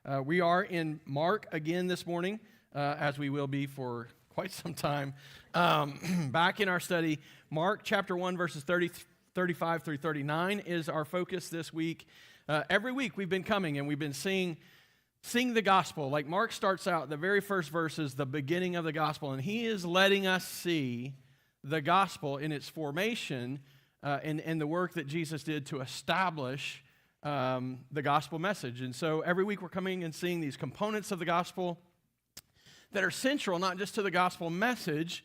We are in Mark again this morning, as we will be for quite some time. Back in our study, Mark chapter 1, verses 35 through 39 is our focus this week. Every week we've been coming and we've been seeing the gospel. Like Mark starts out, the very first verse is the beginning of the gospel, and he is letting us see the gospel in its formation and the work that Jesus did to establish the gospel message. And so every week we're coming and seeing these components of the gospel that are central not just to the gospel message,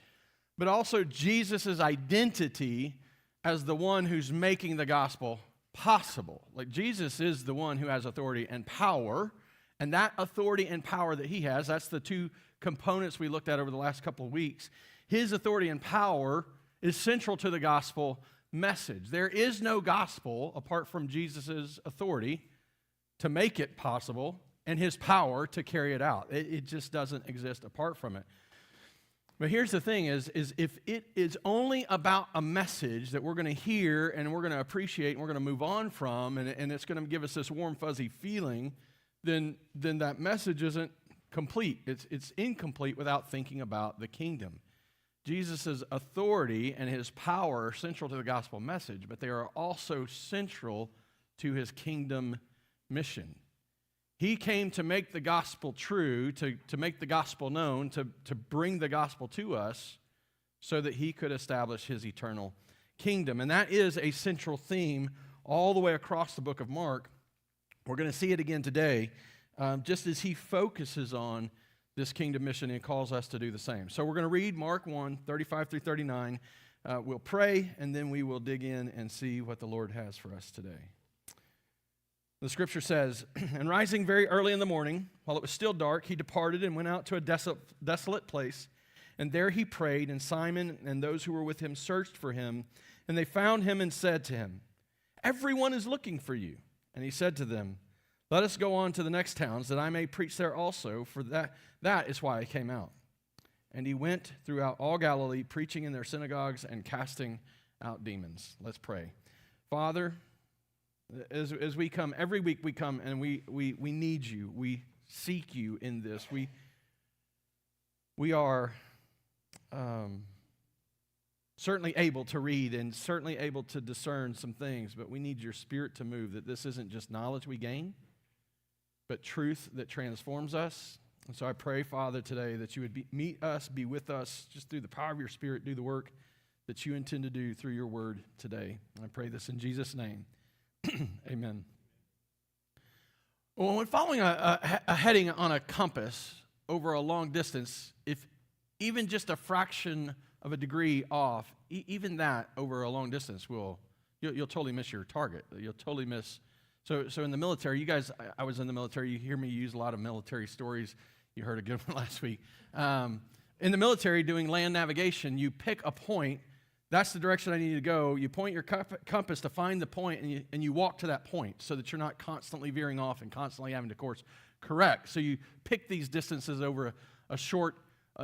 but also Jesus' identity as the one who's making the gospel possible. Like Jesus is the one who has authority and power, and that authority and power that he has, that's the two components we looked at over the last couple of weeks. His authority and power is central to the gospel message. There is no gospel apart from Jesus' authority to make it possible and his power to carry it out. It just doesn't exist apart from it. But here's the thing is if it is only about a message that we're going to hear and we're going to appreciate and we're going to move on from, and it's going to give us this warm, fuzzy feeling, then that message isn't complete. It's incomplete without thinking about the kingdom. Jesus' authority and his power are central to the gospel message, but they are also central to his kingdom mission. He came to make the gospel true, to make the gospel known, to bring the gospel to us so that he could establish his eternal kingdom. And that is a central theme all the way across the book of Mark. We're going to see it again today, just as he focuses on this kingdom mission and calls us to do the same. So we're going to read Mark 1, 35 through 39. We'll pray, and then we will dig in and see what the Lord has for us today. The scripture says, "And rising very early in the morning, while it was still dark, he departed and went out to a desolate place. And there he prayed, and Simon and those who were with him searched for him. And they found him and said to him, 'Everyone is looking for you.' And he said to them, 'Let us go on to the next towns, that I may preach there also, for that is why I came out.' And he went throughout all Galilee, preaching in their synagogues and casting out demons." Let's pray. Father, as we come, every week we come and we need you. We seek you in this. We are certainly able to read and certainly able to discern some things, but we need your Spirit to move, that this isn't just knowledge we gain, but truth that transforms us. And so I pray, Father, today that you would meet us, be with us, just through the power of your Spirit, do the work that you intend to do through your word today. I pray this in Jesus' name. Amen. Well, when following a heading on a compass over a long distance, if even just a fraction of a degree off, even that over a long distance you'll totally miss your target. You'll totally miss. So in the military, you guys, I was in the military. You hear me use a lot of military stories. You heard a good one last week. In the military, doing land navigation, you pick a point. That's the direction I need to go. You point your compass to find the point, and you walk to that point so that you're not constantly veering off and constantly having to course correct. So you pick these distances over a short,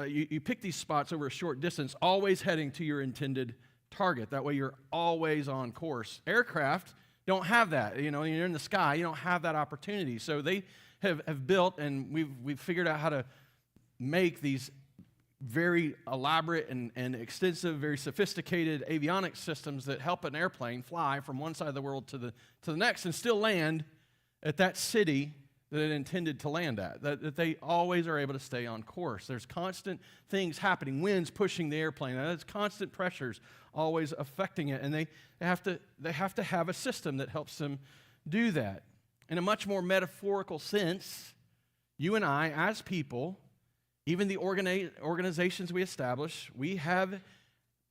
you pick these spots over a short distance, always heading to your intended target. That way you're always on course. Aircraft don't have that. You know, you're in the sky, you don't have that opportunity. So they have built, and we've figured out how to make these very elaborate and extensive, very sophisticated avionics systems that help an airplane fly from one side of the world to the next and still land at that city that it intended to land at, that they always are able to stay on course. There's constant things happening, winds pushing the airplane, there's constant pressures always affecting it, and they have to have a system that helps them do that. In a much more metaphorical sense, you and I, as people, even the organizations we establish, we have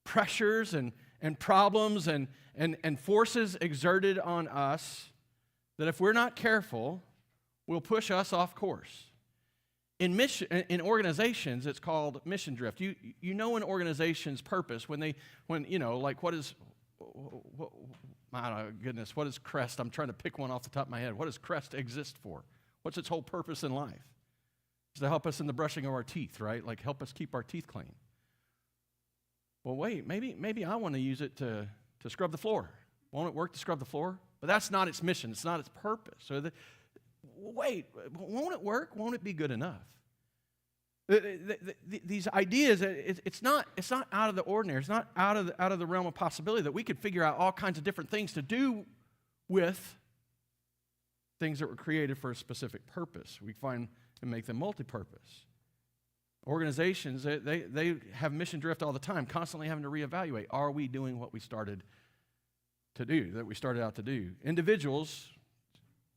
pressures and problems and forces exerted on us that if we're not careful, will push us off course. In organizations, it's called mission drift. You know an organization's purpose when you know, like what is CREST? I'm trying to pick one off the top of my head. What does CREST exist for? What's its whole purpose in life? It's to help us in the brushing of our teeth, right? Like help us keep our teeth clean. Well, wait, maybe I want to use it to scrub the floor. Won't it work to scrub the floor? But that's not its mission. It's not its purpose. So wait, won't it work? Won't it be good enough? These ideas, it's not out of the ordinary. It's not out of the realm of possibility that we could figure out all kinds of different things to do with things that were created for a specific purpose. We find and make them multi-purpose. Organizations, they have mission drift all the time, constantly having to reevaluate. Are we doing what we started out to do? Individuals,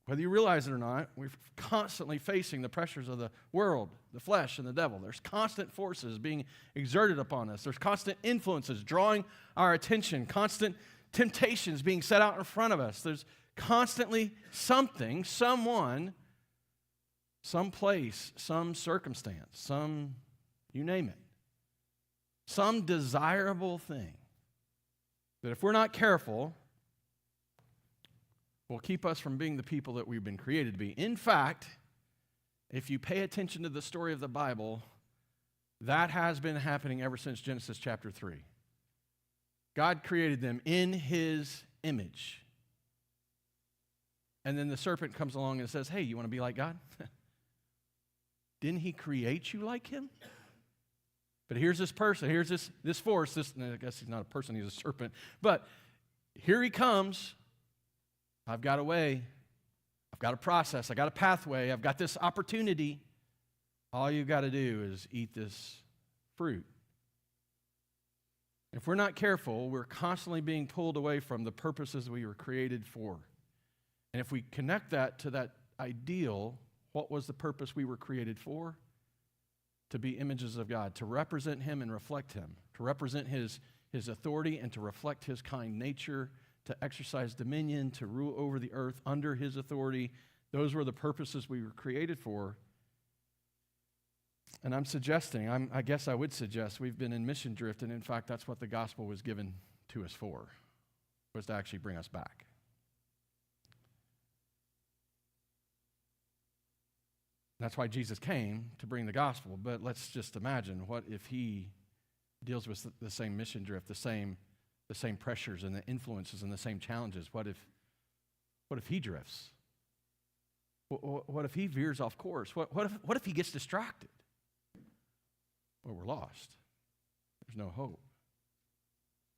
whether you realize it or not, we're constantly facing the pressures of the world, the flesh, and the devil. There's constant forces being exerted upon us. There's constant influences drawing our attention, constant temptations being set out in front of us. There's constantly something, someone, some place, some circumstance, you name it, some desirable thing that if we're not careful, will keep us from being the people that we've been created to be. In fact, if you pay attention to the story of the Bible, that has been happening ever since Genesis chapter 3. God created them in His image. And then the serpent comes along and says, hey, you want to be like God? Didn't He create you like Him? But here's this person, here's this force, I guess he's not a person, he's a serpent. But here he comes. I've got a way, I've got a process, I've got a pathway, I've got this opportunity. All you've got to do is eat this fruit. If we're not careful, we're constantly being pulled away from the purposes we were created for. And if we connect that to that ideal, what was the purpose we were created for? To be images of God, to represent Him and reflect Him, to represent His authority and to reflect His kind nature, to exercise dominion, to rule over the earth under His authority. Those were the purposes we were created for. And I guess I would suggest we've been in mission drift, and in fact, that's what the gospel was given to us for, was to actually bring us back. That's why Jesus came, to bring the gospel. But let's just imagine, what if He deals with the same mission drift, the same pressures and the influences and the same challenges? What if He drifts? What if He veers off course? What if He gets distracted? Well, we're lost. There's no hope.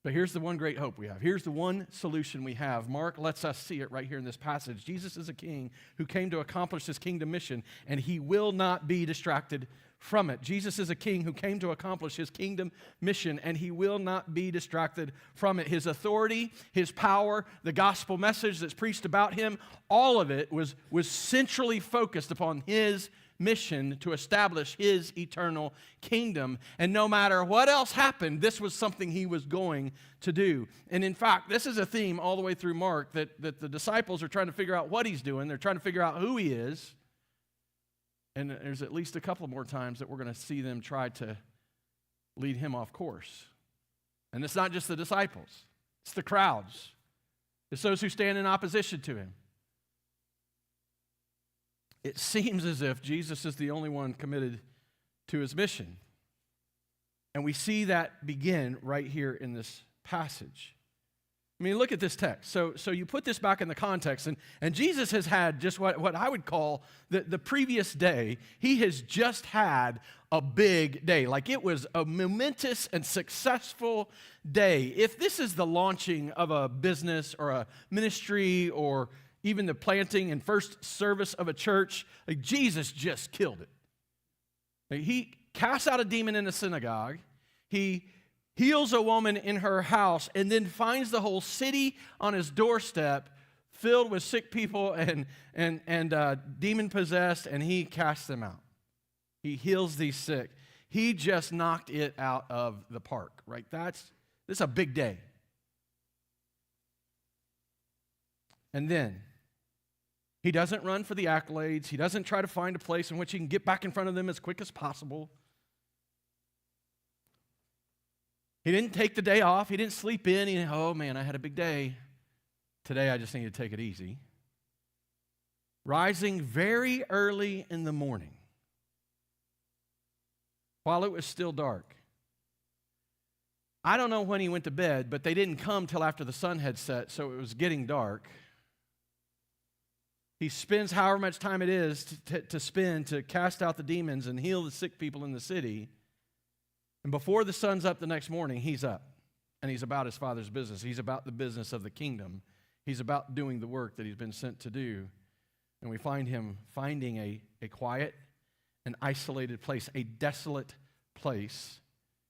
But here's the one great hope we have. Here's the one solution we have. Mark lets us see it right here in this passage. Jesus is a king who came to accomplish His kingdom mission, and He will not be distracted from it. Jesus is a king who came to accomplish His kingdom mission, and He will not be distracted from it. His authority, His power, the gospel message that's preached about Him, all of it was centrally focused upon His mission to establish His eternal kingdom. And no matter what else happened, this was something He was going to do. And in fact, this is a theme all the way through Mark, that the disciples are trying to figure out what He's doing. They're trying to figure out who He is. And there's at least a couple more times that we're going to see them try to lead Him off course. And it's not just the disciples. It's the crowds. It's those who stand in opposition to Him. It seems as if Jesus is the only one committed to His mission. And we see that begin right here in this passage. I mean, look at this text. So you put this back in the context, and Jesus has had just what I would call the previous day. He has just had a big day. Like, it was a momentous and successful day. If this is the launching of a business or a ministry or even the planting and first service of a church, like, Jesus just killed it. Like, He casts out a demon in a synagogue. He heals a woman in her house, and then finds the whole city on His doorstep filled with sick people and demon-possessed, and He casts them out. He heals these sick. He just knocked it out of the park, right? This is a big day. And then He doesn't run for the accolades. He doesn't try to find a place in which He can get back in front of them as quick as possible. He didn't take the day off. He didn't sleep in. Oh man, I had a big day. Today I just need to take it easy. Rising very early in the morning, while it was still dark. I don't know when He went to bed, but they didn't come till after the sun had set, so it was getting dark. He spends however much time it is to spend to cast out the demons and heal the sick people in the city. And before the sun's up the next morning, he's up. And he's about his Father's business. He's about the business of the kingdom. He's about doing the work that he's been sent to do. And we find him finding a quiet, an isolated place, a desolate place.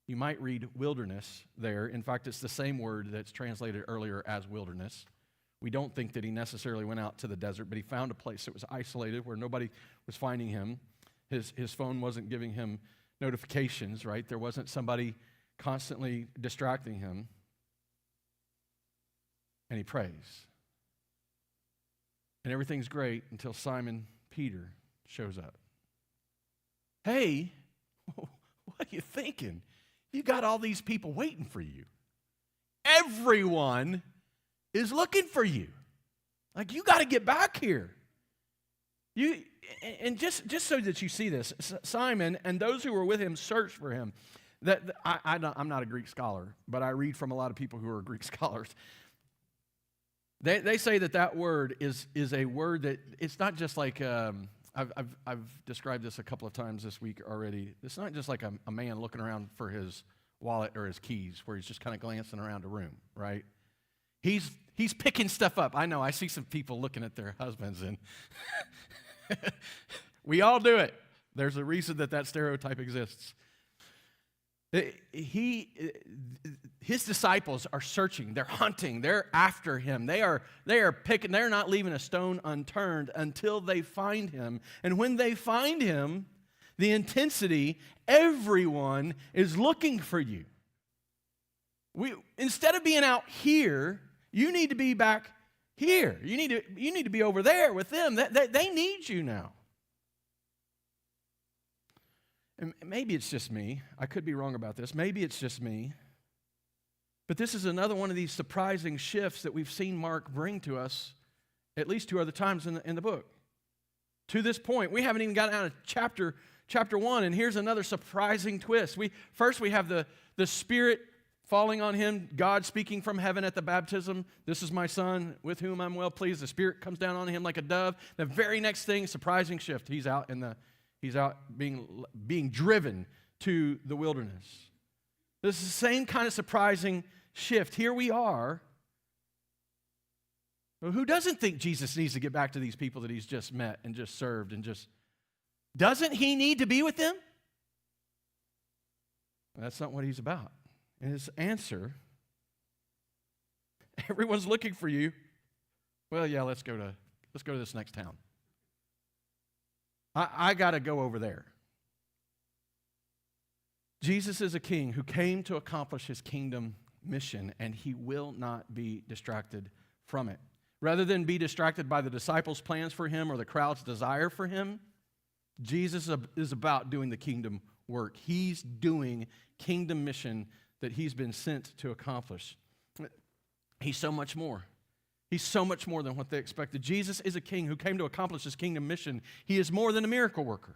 You might read wilderness there. In fact, it's the same word that's translated earlier as wilderness. We don't think that he necessarily went out to the desert, but he found a place that was isolated where nobody was finding him. His phone wasn't giving him notifications, right? There wasn't somebody constantly distracting him. And he prays. And everything's great until Simon Peter shows up. Hey, what are you thinking? You got all these people waiting for you. Everyone is looking for you. Like, you got to get back here. And just so that you see this, Simon and those who were with him searched for him. I'm not a Greek scholar, but I read from a lot of people who are Greek scholars. They say that word is a word that it's not just like I've described this a couple of times this week already. It's not just like a man looking around for his wallet or his keys, where he's just kind of glancing around a room, right? He's picking stuff up. I know. I see some people looking at their husbands, and we all do it. There's a reason that stereotype exists. His disciples are searching. They're hunting. They're after him. They are picking. They're not leaving a stone unturned until they find him. And when they find him, the intensity, everyone is looking for you. Instead of being out here, you need to be back here. You need to be over there with them. They need you now. And maybe it's just me. I could be wrong about this. Maybe it's just me. But this is another one of these surprising shifts that we've seen Mark bring to us at least two other times in the book. To this point, we haven't even gotten out of chapter 1, and here's another surprising twist. First we have the Spirit falling on him, God speaking from heaven at the baptism. This is my Son with whom I'm well pleased. The Spirit comes down on him like a dove. The very next thing, surprising shift. He's out being driven to the wilderness. This is the same kind of surprising shift. Here we are. Well, who doesn't think Jesus needs to get back to these people that he's just met and just served and just... Doesn't he need to be with them? That's not what he's about. And his answer, everyone's looking for you. Well, yeah, let's go to this next town. I got to go over there. Jesus is a king who came to accomplish his kingdom mission, and he will not be distracted from it. Rather than be distracted by the disciples' plans for him or the crowd's desire for him, Jesus is about doing the kingdom work. He's doing kingdom mission that he's been sent to accomplish. He's so much more. He's so much more than what they expected. Jesus is a king who came to accomplish his kingdom mission. He is more than a miracle worker.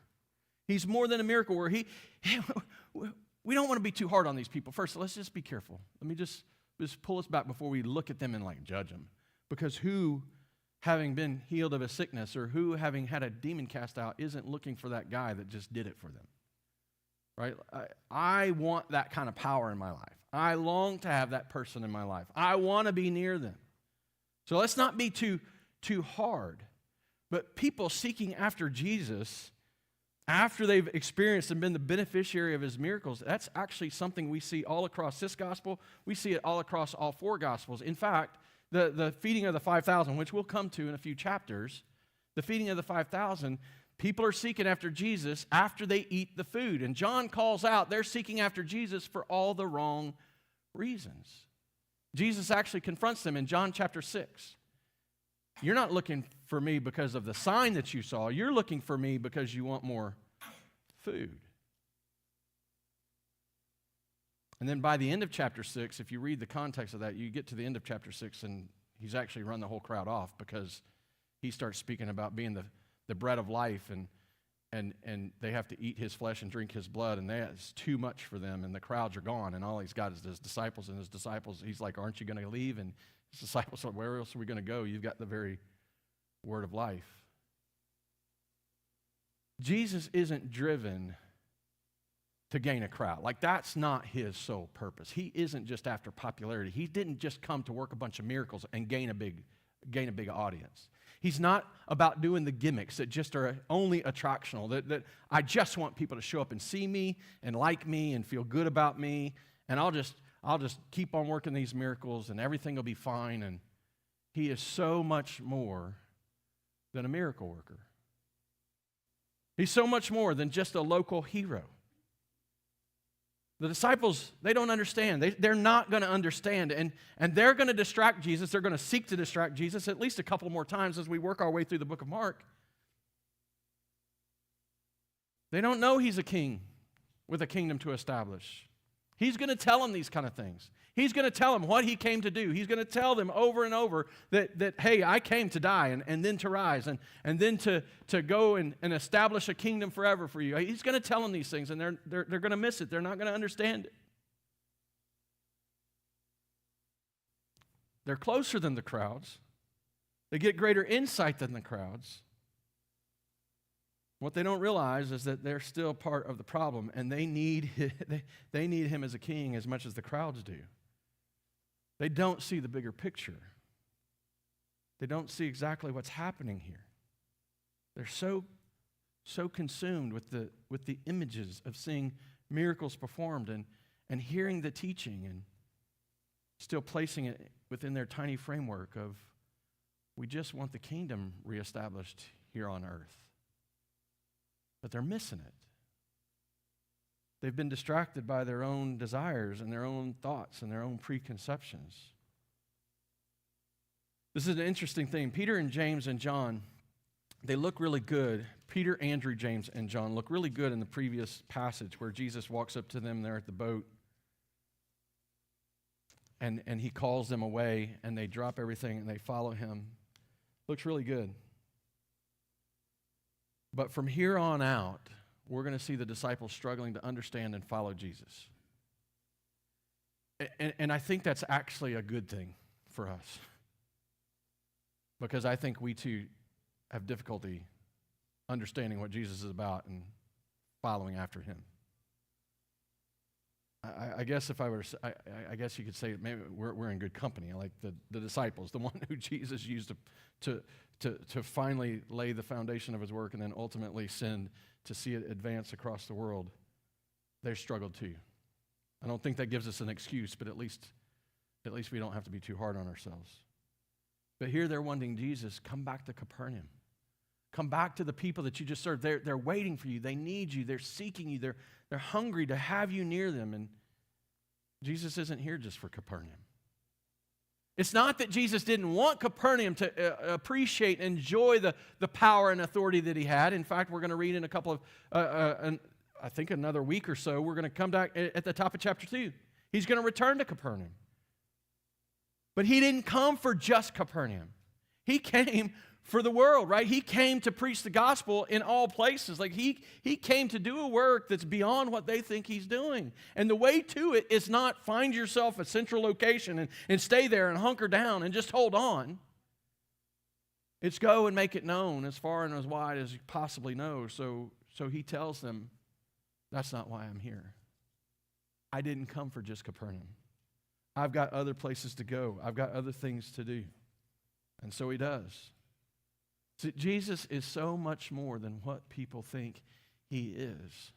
He's more than a miracle worker. We don't want to be too hard on these people. First, let's just be careful. Let me just pull us back before we look at them and judge them. Because who, having been healed of a sickness or who, having had a demon cast out, isn't looking for that guy that just did it for them? Right? I want that kind of power in my life. I long to have that person in my life. I want to be near them. So let's not be too hard. But people seeking after Jesus, after they've experienced and been the beneficiary of his miracles, that's actually something we see all across this gospel. We see it all across all four gospels. In fact, the feeding of the 5,000, which we'll come to in a few chapters, the feeding of the 5,000, people are seeking after Jesus after they eat the food. And John calls out they're seeking after Jesus for all the wrong reasons. Jesus actually confronts them in John chapter 6. You're not looking for me because of the sign that you saw. You're looking for me because you want more food. And then by the end of chapter 6, if you read the context of that, you get to the end of chapter 6 and he's actually run the whole crowd off because he starts speaking about being the bread of life and they have to eat his flesh and drink his blood, and that's too much for them, and the crowds are gone, and all he's got is his disciples, and his disciples, he's like, aren't you going to leave? And his disciples said, where else are we going to go? You've got the very word of life. Jesus isn't driven to gain a crowd. Like, that's not his sole purpose. He isn't just after popularity. He didn't just come to work a bunch of miracles and gain a big audience. He's not about doing the gimmicks that just are only attractional, that I just want people to show up and see me and like me and feel good about me, and I'll just keep on working these miracles and everything will be fine. And he is so much more than a miracle worker. He's so much more than just a local hero. The disciples, they don't understand. They're not going to understand. And they're going to distract Jesus. They're going to seek to distract Jesus at least a couple more times as we work our way through the book of Mark. They don't know he's a king with a kingdom to establish. He's going to tell them these kind of things. He's going to tell them what he came to do. He's going to tell them over and over that hey, I came to die and then to rise and then to go and establish a kingdom forever for you. He's going to tell them these things, and they're going to miss it. They're not going to understand it. They're closer than the crowds. They get greater insight than the crowds. What they don't realize is that they're still part of the problem, and they need him as a king as much as the crowds do. They don't see the bigger picture. They don't see exactly what's happening here. They're so consumed with the images of seeing miracles performed and hearing the teaching and still placing it within their tiny framework of, we just want the kingdom reestablished here on earth. But they're missing it. They've been distracted by their own desires and their own thoughts and their own preconceptions. This is an interesting thing. Peter and James and John, they look really good. Peter, Andrew, James, and John look really good in the previous passage where Jesus walks up to them there at the boat and he calls them away and they drop everything and they follow him. Looks really good. But from here on out, we're going to see the disciples struggling to understand and follow Jesus. And I think that's actually a good thing for us. Because I think we too have difficulty understanding what Jesus is about and following after him. I guess if I were to, I guess you could say maybe we're in good company, like the disciples, the one who Jesus used to finally lay the foundation of his work and then ultimately send to see it advance across the world. They struggled too. I don't think that gives us an excuse, but at least we don't have to be too hard on ourselves. But here they're wanting Jesus, come back to Capernaum. Come back to the people that you just served. They're waiting for you. They need you. They're seeking you. They're hungry to have you near them. And Jesus isn't here just for Capernaum. It's not that Jesus didn't want Capernaum to appreciate and enjoy the power and authority that he had. In fact, we're going to read in a couple of, I think another week or so, we're going to come back at the top of chapter 2. He's going to return to Capernaum. But he didn't come for just Capernaum. He came for the world, right? He came to preach the gospel in all places. Like he came to do a work that's beyond what they think he's doing. And the way to it is not find yourself a central location and stay there and hunker down and just hold on. It's go and make it known as far and as wide as you possibly know. So he tells them, that's not why I'm here. I didn't come for just Capernaum. I've got other places to go. I've got other things to do. And so he does. See, Jesus is so much more than what people think he is.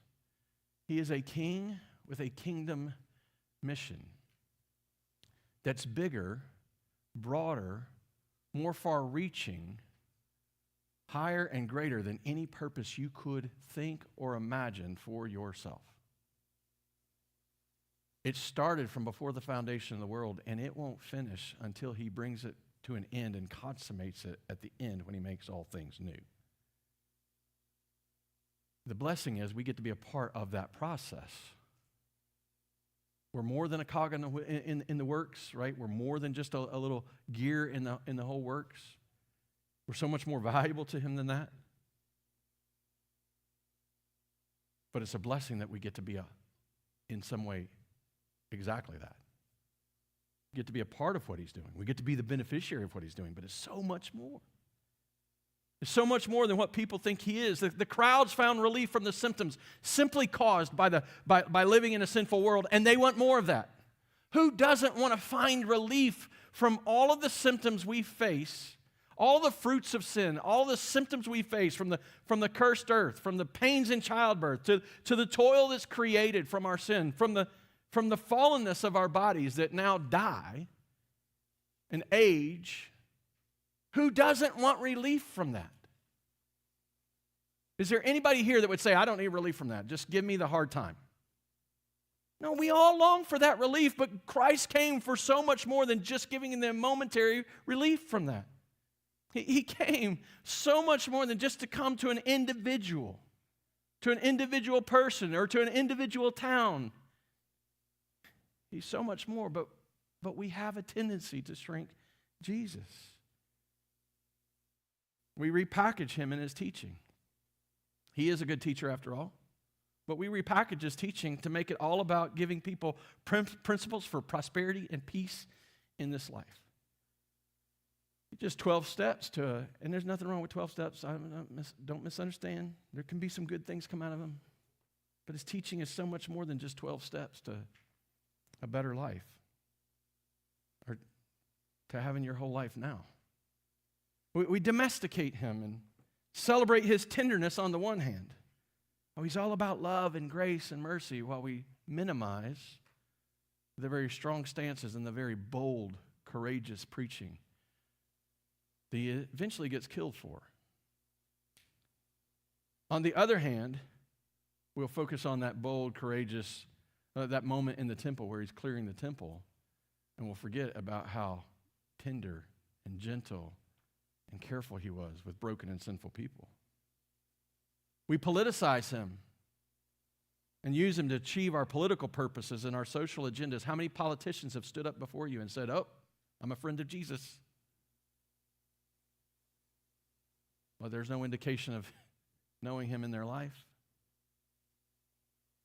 He is a king with a kingdom mission that's bigger, broader, more far-reaching, higher and greater than any purpose you could think or imagine for yourself. It started from before the foundation of the world, and it won't finish until he brings it to an end and consummates it at the end when he makes all things new. The blessing is we get to be a part of that process. We're more than a cog in the works, right? We're more than just a little gear in the whole works. We're so much more valuable to him than that. But it's a blessing that we get to be in some way exactly that. We get to be a part of what he's doing. We get to be the beneficiary of what he's doing, but it's so much more. is so much more than what people think he is. The crowds found relief from the symptoms simply caused by living in a sinful world, and they want more of that. Who doesn't want to find relief from all of the symptoms we face, all the fruits of sin, all the symptoms we face from the cursed earth, from the pains in childbirth, to the toil that's created from our sin, from the fallenness of our bodies that now die and age? Who doesn't want relief from that? Is there anybody here that would say, I don't need relief from that, just give me the hard time? No, we all long for that relief, but Christ came for so much more than just giving them momentary relief from that. He came so much more than just to come to an individual person, or to an individual town. He's so much more, but we have a tendency to shrink Jesus. We repackage him in his teaching. He is a good teacher after all. But we repackage his teaching to make it all about giving people principles for prosperity and peace in this life. Just 12 steps and there's nothing wrong with 12 steps. Don't misunderstand. There can be some good things come out of them. But his teaching is so much more than just 12 steps to a better life, or to having your whole life now. We domesticate him and celebrate his tenderness on the one hand. Oh, he's all about love and grace and mercy, while we minimize the very strong stances and the very bold, courageous preaching that he eventually gets killed for. On the other hand, we'll focus on that bold, courageous, that moment in the temple where he's clearing the temple, and we'll forget about how tender and gentle and careful he was with broken and sinful people. We politicize him and use him to achieve our political purposes and our social agendas. How many politicians have stood up before you and said, oh, I'm a friend of Jesus? Well, there's no indication of knowing him in their life.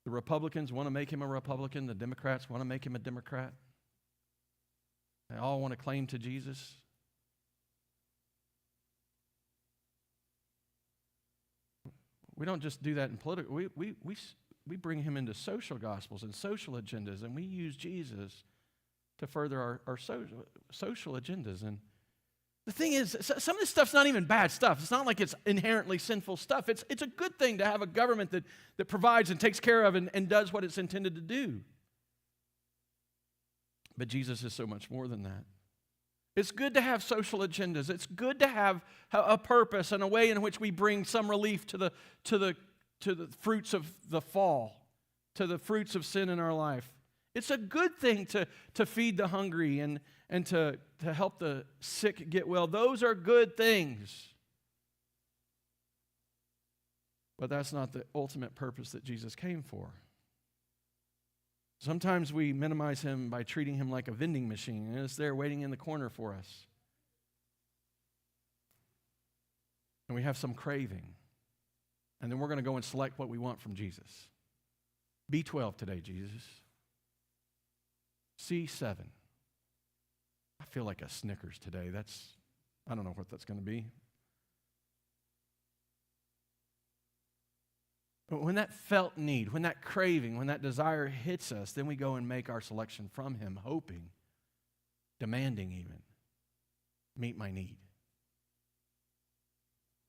The Republicans want to make him a Republican. The Democrats want to make him a Democrat. They all want to claim to Jesus. We don't just do that in political. We bring him into social gospels and social agendas, and we use Jesus to further our social agendas. And the thing is, some of this stuff's not even bad stuff. It's not like it's inherently sinful stuff. It's a good thing to have a government that provides and takes care of and does what it's intended to do. But Jesus is so much more than that. It's good to have social agendas. It's good to have a purpose and a way in which we bring some relief to the fruits of the fall, to the fruits of sin in our life. It's a good thing to feed the hungry and to help the sick get well. Those are good things. But that's not the ultimate purpose that Jesus came for. Sometimes we minimize him by treating him like a vending machine, and it's there waiting in the corner for us. And we have some craving. And then we're going to go and select what we want from Jesus. B12 today, Jesus. C7. I feel like a Snickers today. I don't know what that's going to be. But when that felt need, when that craving, when that desire hits us, then we go and make our selection from him, hoping, demanding even, meet my need.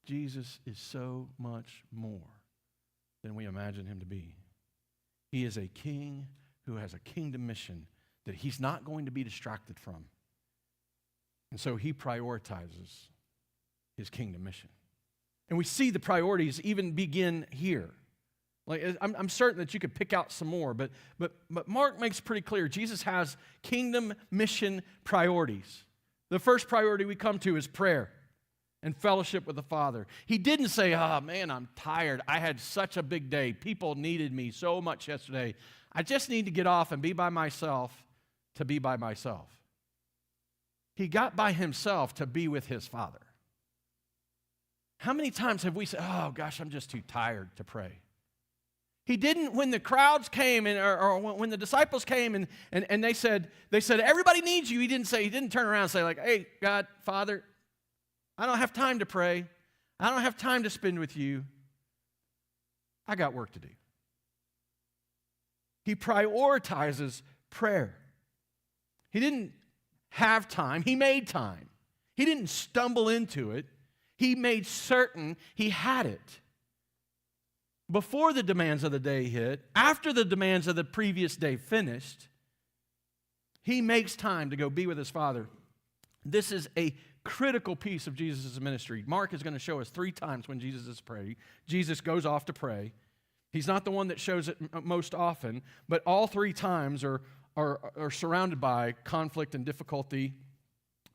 Jesus is so much more than we imagine him to be. He is a king who has a kingdom mission that he's not going to be distracted from. And so he prioritizes his kingdom mission. And we see the priorities even begin here. Like, I'm certain that you could pick out some more, but Mark makes pretty clear Jesus has kingdom mission priorities. The first priority we come to is prayer and fellowship with the Father. He didn't say, oh man, I'm tired. I had such a big day. People needed me so much yesterday. I just need to get off and be by myself to be by myself. He got by himself to be with his Father. How many times have we said, oh gosh, I'm just too tired to pray? He didn't, when the crowds came or when the disciples came and they said, everybody needs you. He didn't turn around and say like, hey, God, Father, I don't have time to pray. I don't have time to spend with you. I got work to do. He prioritizes prayer. He didn't have time. He made time. He didn't stumble into it. He made certain he had it. Before the demands of the day hit, after the demands of the previous day finished, he makes time to go be with his Father. This is a critical piece of Jesus' ministry. Mark is going to show us 3 times when Jesus is praying. Jesus goes off to pray. He's not the one that shows it most often, but all 3 times are surrounded by conflict and difficulty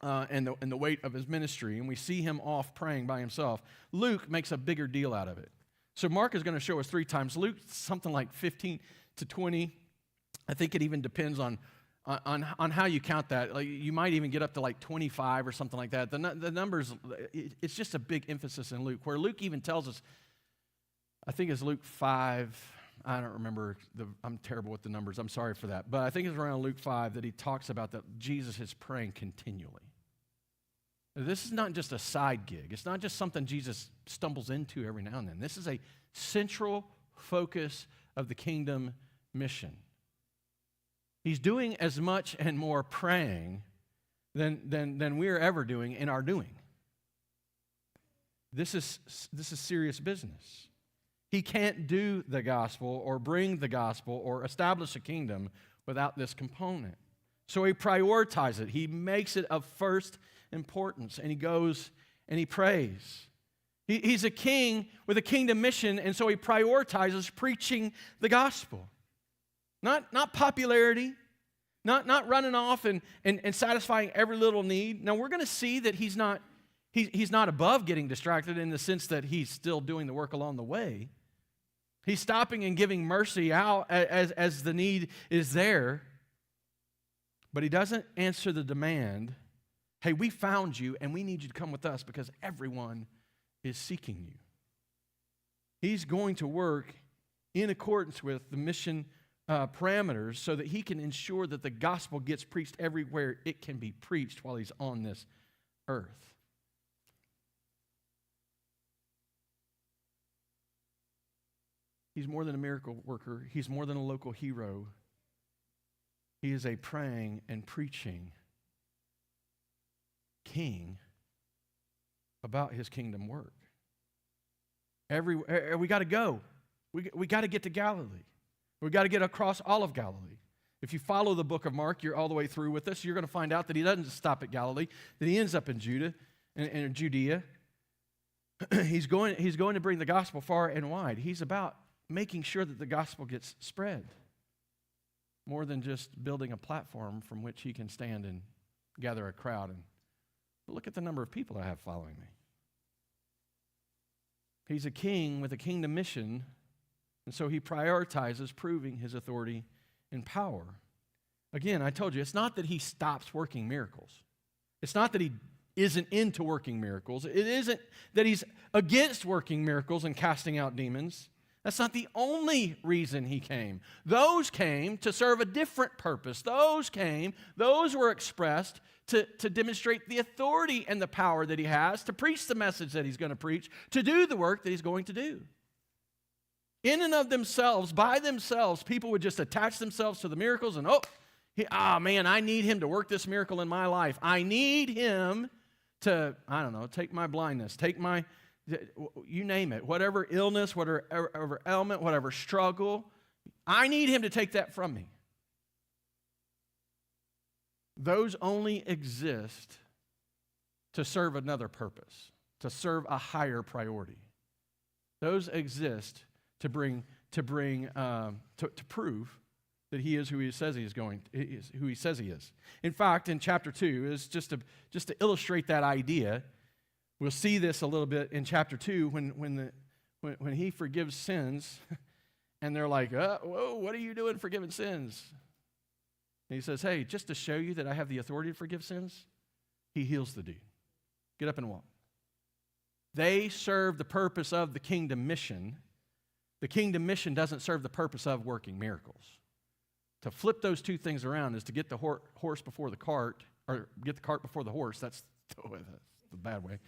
and the weight of his ministry, and we see him off praying by himself. Luke makes a bigger deal out of it. So Mark is going to show us 3 times. Luke, something like 15 to 20. I think it even depends on how you count that. Like, you might even get up to like 25 or something like that. The numbers, it's just a big emphasis in Luke, where Luke even tells us, I think it's Luke 5. I don't remember. I'm terrible with the numbers. I'm sorry for that. But I think it's around Luke 5 that he talks about that Jesus is praying continually. This is not just a side gig. It's not just something Jesus stumbles into every now and then. This is a central focus of the kingdom mission. He's doing as much and more praying than we're ever doing in our doing. This is serious business. He can't do the gospel or bring the gospel or establish a kingdom without this component. So he prioritizes it. He makes it of first importance, and he goes and he prays. He's a king with a kingdom mission, and so he prioritizes preaching the gospel. Not popularity, not running off and satisfying every little need. Now, we're going to see that he's not above getting distracted in the sense that he's still doing the work along the way. He's stopping and giving mercy out as the need is there. But he doesn't answer the demand, hey, we found you and we need you to come with us because everyone is seeking you. He's going to work in accordance with the mission parameters so that he can ensure that the gospel gets preached everywhere it can be preached while he's on this earth. He's more than a miracle worker. He's more than a local hero. He is a praying and preaching king about his kingdom work. We got to go. We got to get to Galilee. We got to get across all of Galilee. If you follow the book of Mark, you're all the way through with us. You're going to find out that he doesn't stop at Galilee, that he ends up in Judah and Judea. He's going to bring the gospel far and wide. He's about making sure that the gospel gets spread, more than just building a platform from which he can stand and gather a crowd. And look at the number of people I have following me. He's a king with a kingdom mission, and so he prioritizes proving his authority and power. Again, I told you, it's not that he stops working miracles. It's not that he isn't into working miracles. It isn't that he's against working miracles and casting out demons. That's not the only reason he came. Those came to serve a different purpose. Those were expressed to demonstrate the authority and the power that he has, to preach the message that he's going to preach, to do the work that he's going to do. In and of themselves, by themselves, people would just attach themselves to the miracles and, man, I need him to work this miracle in my life. I need him to, take my blindness, take my, you name it, whatever illness, whatever ailment, whatever struggle, I need him to take that from me. Those only exist to serve another purpose, to serve a higher priority. Those exist to prove that he is who he says he is who he says he is. In fact, in chapter 2, is just to illustrate that idea. We'll see this a little bit in chapter 2 when he forgives sins, and they're like, whoa, what are you doing forgiving sins? And he says, hey, just to show you that I have the authority to forgive sins, he heals the dude. Get up and walk. They serve the purpose of the kingdom mission. The kingdom mission doesn't serve the purpose of working miracles. To flip those two things around is to get the horse before the cart, or get the cart before the horse. That's the bad way.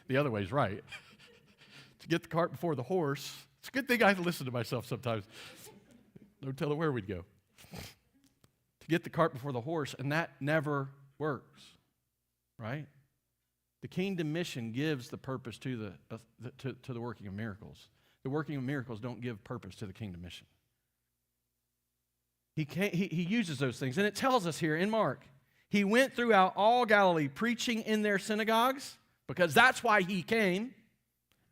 The other way is right. To get the cart before the horse. It's a good thing I listen to myself sometimes. Don't tell her where we'd go. To get the cart before the horse, and that never works, right? The kingdom mission gives the purpose to the working of miracles. The working of miracles don't give purpose to the kingdom mission. He uses those things, and it tells us here in Mark, he went throughout all Galilee preaching in their synagogues, because that's why he came,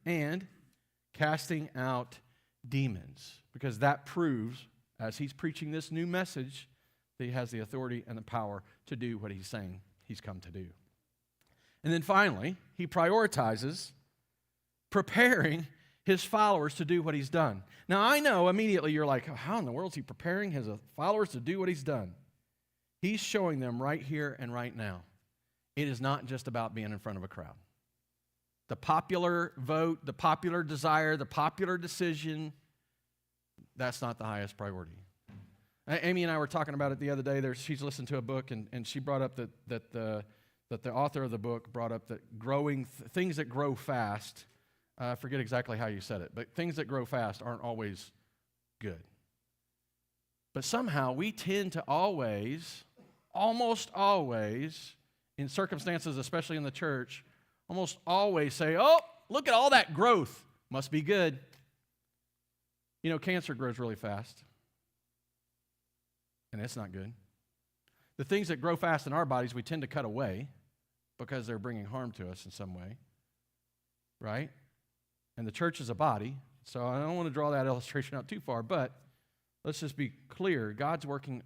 and casting out demons, because that proves, as he's preaching this new message, that he has the authority and the power to do what he's saying he's come to do. And then finally, he prioritizes preparing his followers to do what he's done. Now, I know immediately you're like, how in the world is he preparing his followers to do what he's done? He's showing them right here and right now. It is not just about being in front of a crowd. The popular vote, the popular desire, the popular decision, that's not the highest priority. Amy and I were talking about it the other day. She's listened to a book, and she brought up that the author of the book brought up that things that grow fast, I forget exactly how you said it, but things that grow fast aren't always good. But somehow we tend to almost always, in circumstances, especially in the church, almost always say, oh, look at all that growth. Must be good. You know, cancer grows really fast. And it's not good. The things that grow fast in our bodies, we tend to cut away because they're bringing harm to us in some way. Right? And the church is a body, so I don't want to draw that illustration out too far, but let's just be clear. God's working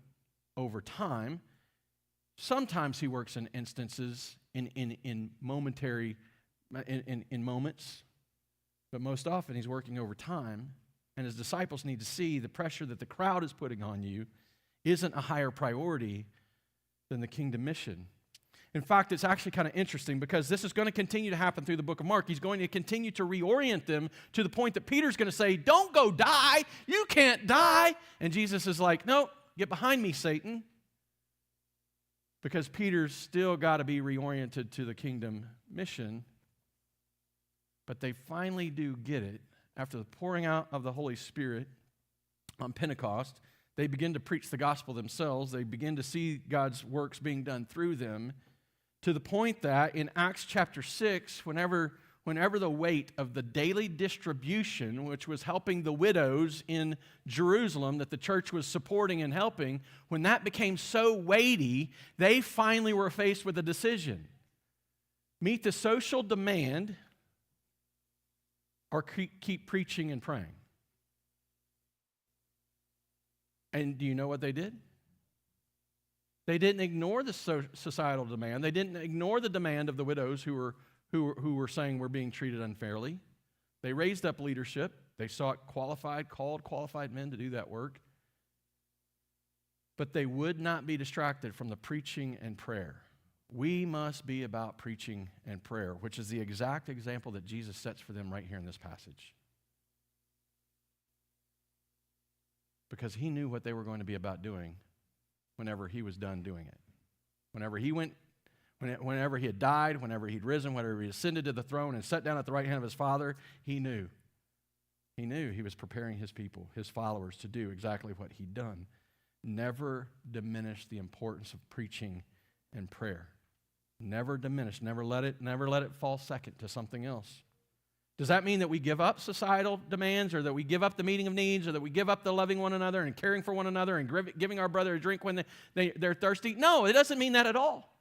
over time. Sometimes he works in instances, in momentary, in moments, but most often he's working over time, and his disciples need to see the pressure that the crowd is putting on you isn't a higher priority than the kingdom mission. In fact, it's actually kind of interesting because this is going to continue to happen through the book of Mark. He's going to continue to reorient them to the point that Peter's going to say, don't go die. You can't die. And Jesus is like, no, get behind me, Satan. Because Peter's still got to be reoriented to the kingdom mission. But they finally do get it. After the pouring out of the Holy Spirit on Pentecost, they begin to preach the gospel themselves. They begin to see God's works being done through them, to the point that in Acts chapter 6, whenever the weight of the daily distribution, which was helping the widows in Jerusalem that the church was supporting and helping, when that became so weighty, they finally were faced with a decision. Meet the social demand or keep preaching and praying. And do you know what they did? They didn't ignore the societal demand. They didn't ignore the demand of the widows who were saying we're being treated unfairly. They raised up leadership. They sought called qualified men to do that work. But they would not be distracted from the preaching and prayer. We must be about preaching and prayer, which is the exact example that Jesus sets for them right here in this passage. Because he knew what they were going to be about doing whenever he was done doing it. Whenever he had died, whenever he'd risen, whenever he ascended to the throne and sat down at the right hand of his Father, he knew. He knew he was preparing his people, his followers, to do exactly what he'd done. Never diminish the importance of preaching and prayer. Never diminish. Never let it fall second to something else. Does that mean that we give up societal demands, or that we give up the meeting of needs, or that we give up the loving one another and caring for one another and giving our brother a drink when they're thirsty? No, it doesn't mean that at all.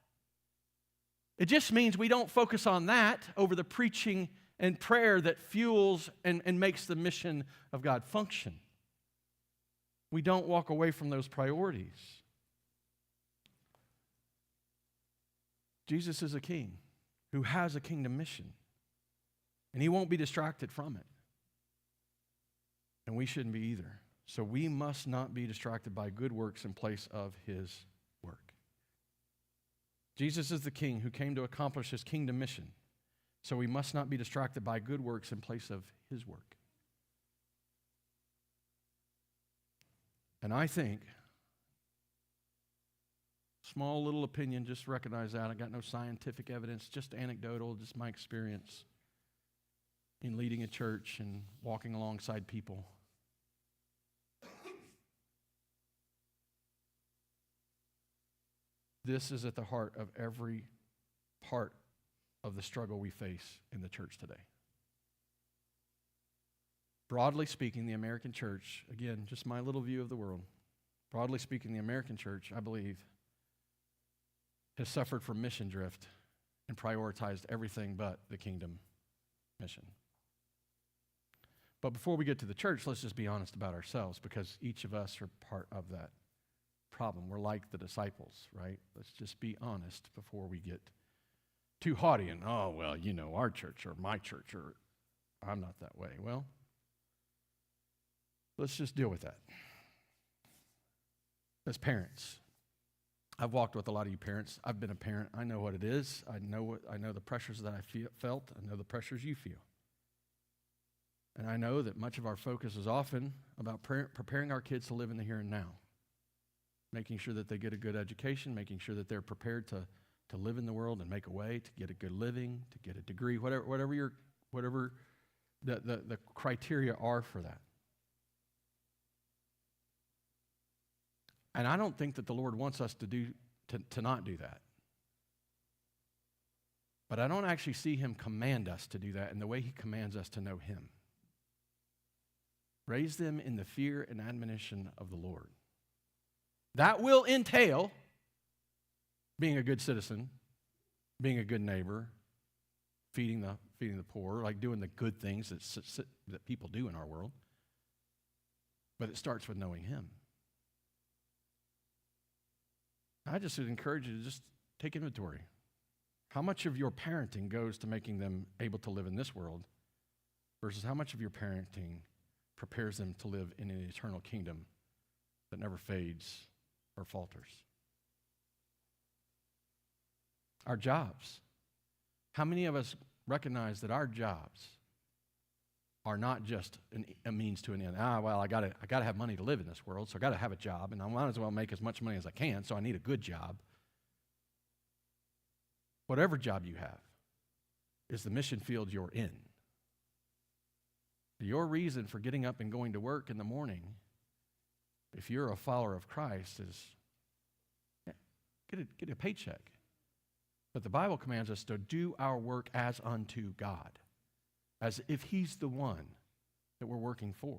It just means we don't focus on that over the preaching and prayer that fuels and makes the mission of God function. We don't walk away from those priorities. Jesus is a king who has a kingdom mission. And he won't be distracted from it. And we shouldn't be either. So we must not be distracted by good works in place of his work. Jesus is the king who came to accomplish his kingdom mission. So we must not be distracted by good works in place of his work. And I think small little opinion, just recognize that. I got no scientific evidence, just anecdotal, just my experience in leading a church and walking alongside people. This is at the heart of every part of the struggle we face in the church today. Broadly speaking, the American church, again, just my little view of the world, broadly speaking, the American church, I believe, has suffered from mission drift and prioritized everything but the kingdom mission. But before we get to the church, let's just be honest about ourselves, because each of us are part of that problem. We're like the disciples, right? Let's just be honest before we get too haughty and, oh, well, you know, our church or my church, or I'm not that way. Well, let's just deal with that. As parents, I've walked with a lot of you parents. I've been a parent. I know what it is. I know the pressures that I felt. I know the pressures you feel. And I know that much of our focus is often about preparing our kids to live in the here and now, making sure that they get a good education, making sure that they're prepared to live in the world and make a way, to get a good living, to get a degree, whatever the criteria are for that. And I don't think that the Lord wants us to not do that. But I don't actually see him command us to do that in the way he commands us to know him. Raise them in the fear and admonition of the Lord. That will entail being a good citizen, being a good neighbor, feeding the poor, like doing the good things that people do in our world. But it starts with knowing him. I just would encourage you to just take inventory. How much of your parenting goes to making them able to live in this world versus how much of your parenting prepares them to live in an eternal kingdom that never fades or falters? Our jobs. How many of us recognize that our jobs are not just a means to an end? Well, I gotta have money to live in this world, so I gotta have a job, and I might as well make as much money as I can, so I need a good job. Whatever job you have is the mission field you're in. Your reason for getting up and going to work in the morning, if you're a follower of Christ, is get a paycheck. But the Bible commands us to do our work as unto God, as if he's the one that we're working for.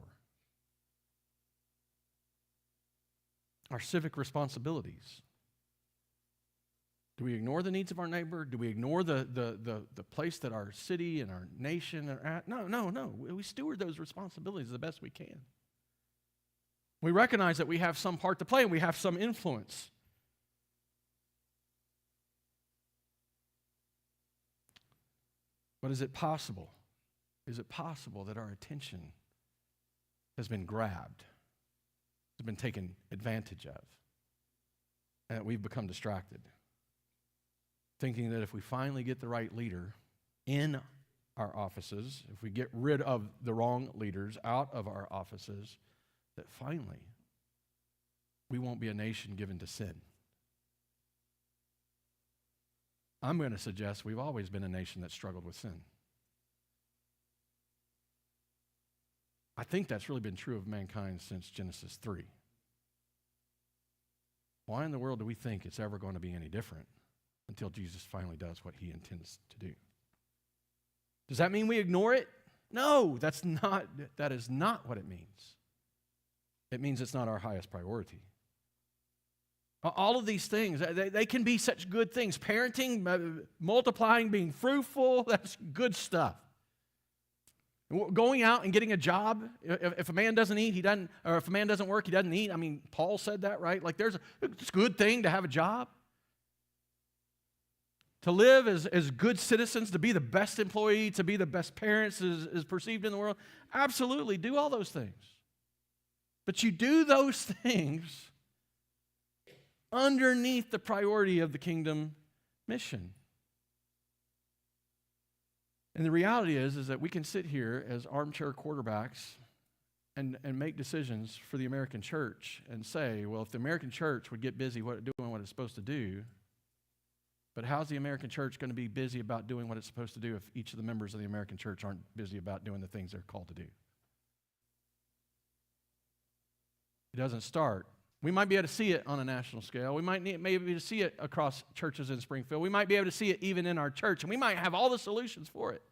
Our civic responsibilities. Do we ignore the needs of our neighbor? Do we ignore the place that our city and our nation are at? No. We steward those responsibilities the best we can. We recognize that we have some part to play and we have some influence. But is it possible? Is it possible that our attention has been grabbed, has been taken advantage of, and that we've become distracted? Thinking that if we finally get the right leader in our offices, if we get rid of the wrong leaders out of our offices, that finally we won't be a nation given to sin. I'm going to suggest we've always been a nation that struggled with sin. I think that's really been true of mankind since Genesis 3. Why in the world do we think it's ever going to be any different until Jesus finally does what he intends to do? Does that mean we ignore it? No, that is not what it means. It means it's not our highest priority. All of these things, they can be such good things. Parenting, multiplying, being fruitful, that's good stuff. Going out and getting a job, if a man doesn't eat, he doesn't, or if a man doesn't work, he doesn't eat. I mean, Paul said that, right? Like it's a good thing to have a job. To live as good citizens, to be the best employee, to be the best parents is perceived in the world. Absolutely, do all those things. But you do those things underneath the priority of the kingdom mission. And the reality is that we can sit here as armchair quarterbacks and make decisions for the American church and say, well, if the American church would get busy doing what it's supposed to do, but how's the American church going to be busy about doing what it's supposed to do if each of the members of the American church aren't busy about doing the things they're called to do? It doesn't start. We might be able to see it on a national scale. We might maybe see it across churches in Springfield. We might be able to see it even in our church, and we might have all the solutions for it.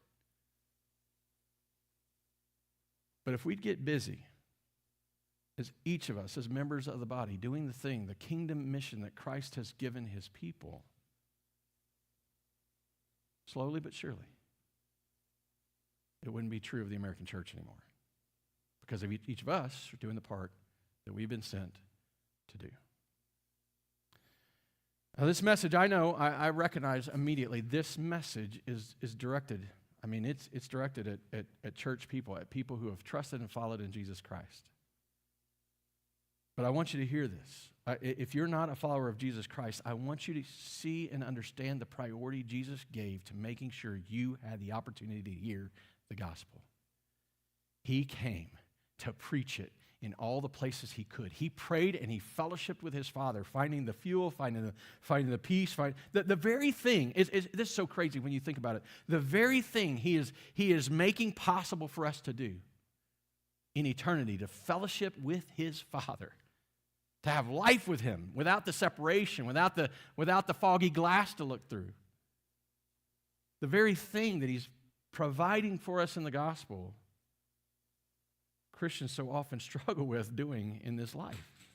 But if we'd get busy, as each of us, as members of the body, doing the thing, the kingdom mission that Christ has given his people, slowly but surely, it wouldn't be true of the American church anymore. Because of each of us are doing the part that we've been sent to do. Now, this message, I recognize immediately, this message is directed, it's directed at church people, at people who have trusted and followed in Jesus Christ. But I want you to hear this. If you're not a follower of Jesus Christ, I want you to see and understand the priority Jesus gave to making sure you had the opportunity to hear the gospel. He came to preach it in all the places he could. He prayed and he fellowshiped with his Father, finding the fuel, finding the peace. The very thing, this is so crazy when you think about it, the very thing he is making possible for us to do in eternity, to fellowship with his Father, to have life with him without the separation, without the foggy glass to look through. The very thing that he's providing for us in the gospel, Christians so often struggle with doing in this life.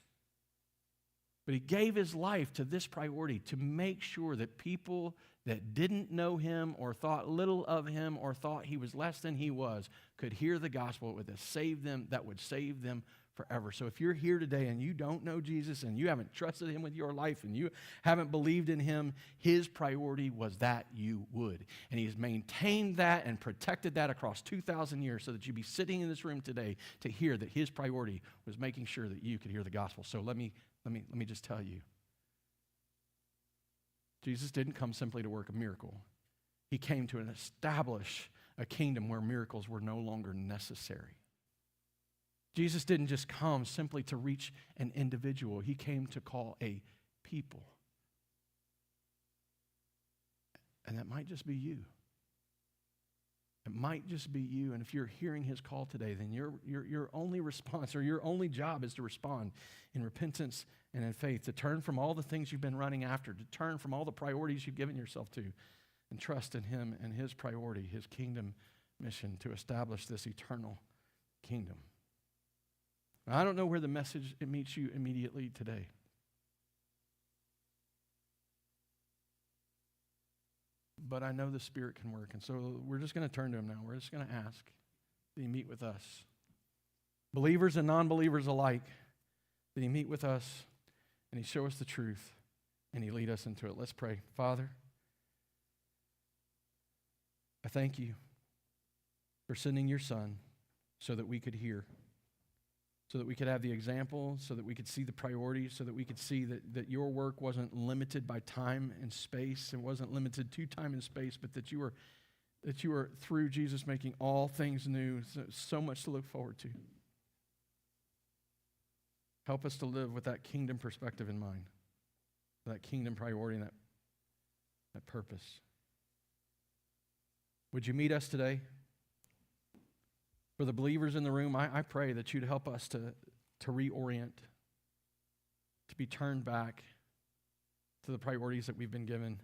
But he gave his life to this priority, to make sure that people that didn't know him or thought little of him or thought he was less than he was could hear the gospel that would save them forever. So if you're here today and you don't know Jesus and you haven't trusted him with your life and you haven't believed in him, his priority was that you would. And he's maintained that and protected that across 2,000 years so that you'd be sitting in this room today to hear that his priority was making sure that you could hear the gospel. So let me just tell you, Jesus didn't come simply to work a miracle. He came to establish a kingdom where miracles were no longer necessary. Jesus didn't just come simply to reach an individual. He came to call a people. And that might just be you. It might just be you. And if you're hearing his call today, then your only response or your only job is to respond in repentance and in faith, to turn from all the things you've been running after, to turn from all the priorities you've given yourself to, and trust in him and his priority, his kingdom mission to establish this eternal kingdom. I don't know where the message meets you immediately today. But I know the Spirit can work. And so we're just going to turn to him now. We're just going to ask that he meet with us. Believers and non-believers alike, that he meet with us and he show us the truth and he lead us into it. Let's pray. Father, I thank you for sending your Son so that we could hear, so that we could have the example, so that we could see the priorities, so that we could see that your work wasn't limited by time and space, and wasn't limited to time and space, but that you were through Jesus making all things new. So much to look forward to. Help us to live with that kingdom perspective in mind, that kingdom priority and that purpose. Would you meet us today? For the believers in the room, I pray that you'd help us to reorient, to be turned back to the priorities that we've been given.